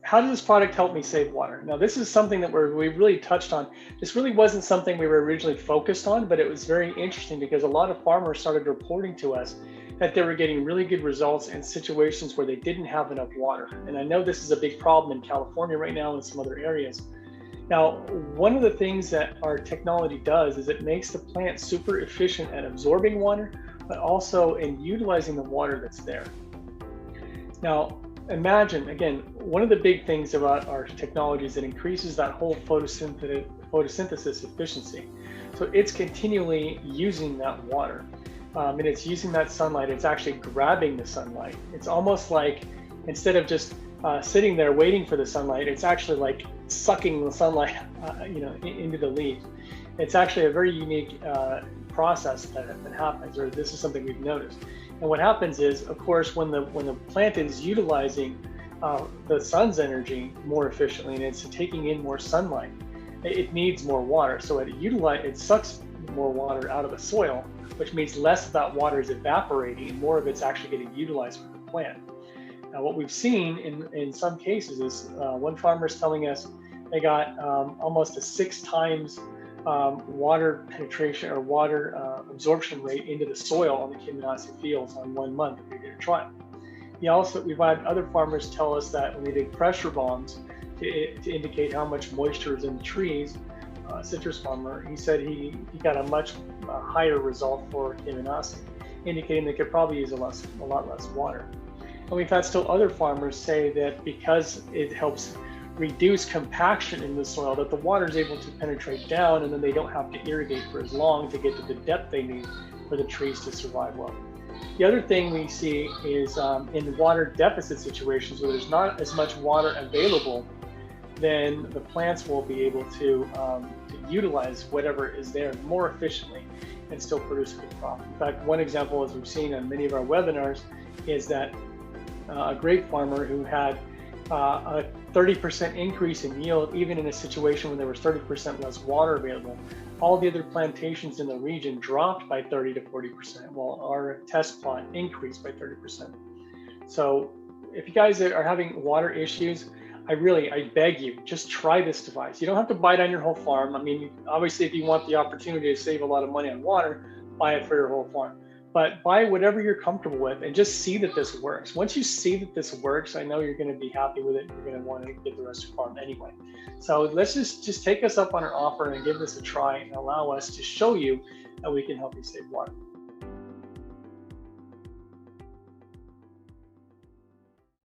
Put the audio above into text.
how does this product help me save water? Now, this is something that we really touched on. This really wasn't something we were originally focused on, but it was very interesting because a lot of farmers started reporting to us that they were getting really good results in situations where they didn't have enough water. And I know this is a big problem in California right now and some other areas. Now, one of the things that our technology does is it makes the plant super efficient at absorbing water, but also in utilizing the water that's there. Now, imagine, again, one of the big things about our technology is it increases that whole photosynthesis efficiency. So it's continually using that water, and it's using that sunlight. It's actually grabbing the sunlight. It's almost like instead of just sitting there waiting for the sunlight, it's actually like sucking the sunlight, into the leaf. It's actually a very unique process that happens, or this is something we've noticed. And what happens is, of course, when the plant is utilizing the sun's energy more efficiently and it's taking in more sunlight, it needs more water. So it sucks more water out of the soil, which means less of that water is evaporating and more of it's actually getting utilized for the plant. Now, what we've seen in some cases is one farmer is telling us they got almost a 6 times water penetration or water absorption rate into the soil on the Kyminasi fields on 1 month that we did a trial. We've had other farmers tell us that when they did pressure bombs to indicate how much moisture is in the trees, citrus farmer, he said he got a much higher result for Kyminasi, indicating they could probably use a lot less water. And we've had still other farmers say that because it helps reduce compaction in the soil, that the water is able to penetrate down and then they don't have to irrigate for as long to get to the depth they need for the trees to survive well. The other thing we see is in water deficit situations where there's not as much water available, then the plants will be able to utilize whatever is there more efficiently and still produce a good crop. In fact, one example, as we've seen on many of our webinars, is that a grape farmer who had a 30% increase in yield, even in a situation when there was 30% less water available. All the other plantations in the region dropped by 30 to 40%, while our test plot increased by 30%. So if you guys are having water issues, I beg you, just try this device. You don't have to buy it on your whole farm. I mean, obviously, if you want the opportunity to save a lot of money on water, buy it for your whole farm. But buy whatever you're comfortable with and just see that this works. Once you see that this works, I know you're going to be happy with it. You're going to want to get the rest of your farm anyway. So let's just take us up on our offer and give this a try and allow us to show you how we can help you save water.